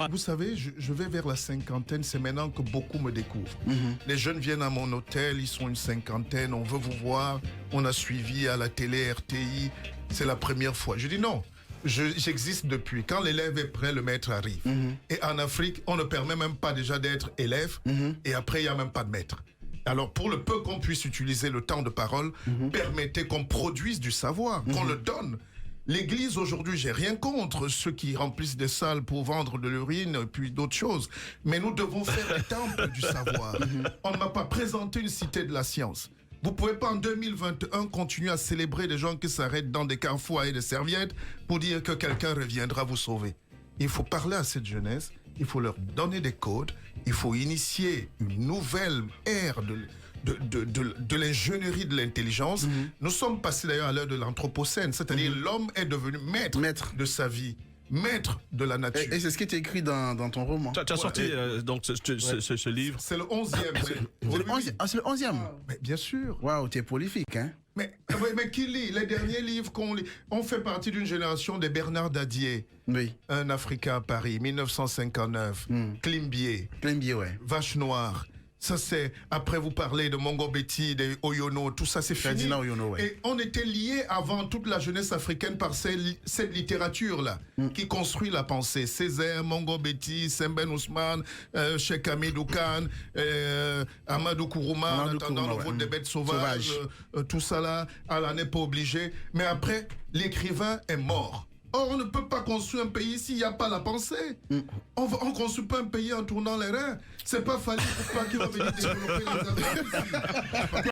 Vous savez, je vais vers la cinquantaine, c'est maintenant que beaucoup me découvrent. Les jeunes viennent à mon hôtel, ils sont une cinquantaine, on veut vous voir, on a suivi à la télé, RTI, c'est la première fois. Je dis non, j'existe depuis. Quand l'élève est prêt, le maître arrive. Et en Afrique, on ne permet même pas déjà d'être élève, et après, il n'y a même pas de maître. Alors, pour le peu qu'on puisse utiliser le temps de parole, permettez qu'on produise du savoir, qu'on le donne. L'Église, aujourd'hui, j'ai rien contre ceux qui remplissent des salles pour vendre de l'urine et puis d'autres choses. Mais nous devons faire les temples du savoir. On ne m'a pas présenté une cité de la science. Vous ne pouvez pas en 2021 continuer à célébrer des gens qui s'arrêtent dans des carrefours et des serviettes pour dire que quelqu'un reviendra vous sauver. Il faut parler à cette jeunesse, il faut leur donner des codes, il faut initier une nouvelle ère de l'ingénierie de l'intelligence. Nous sommes passés d'ailleurs à l'heure de l'anthropocène, c'est-à-dire l'homme est devenu maître de sa vie, maître de la nature. Et c'est ce qui est écrit dans ton roman. Tu as sorti donc ce livre. C'est le 11e. C'est le 11e. Mais bien sûr. Waouh, t'es prolifique, hein? Mais qui lit? Les derniers livres qu'on lit. On fait partie d'une génération de Bernard Dadier. Oui. Un Africain à Paris, 1959. Climbier. Climbier, ouais. Vache Noire. Ça, c'est... Après, vous parlez de Mongo Betty, de Oyono, tout ça, c'est fini. Oyono, ouais. Et on était liés avant toute la jeunesse africaine par cette littérature-là qui construit la pensée. Césaire, Mongo Betty, Semben Ousmane, Cheikh Hamidou Khan, Amadou Kourouma, en attendant le vote des bêtes sauvages. Tout ça là, Allah n'est pas obligé. Mais après, l'écrivain est mort. Or, on ne peut pas construire un pays s'il n'y a pas la pensée. On ne construit pas un pays en tournant les reins. C'est pas Fali pour pas qu'il va venir développer les affaires ici.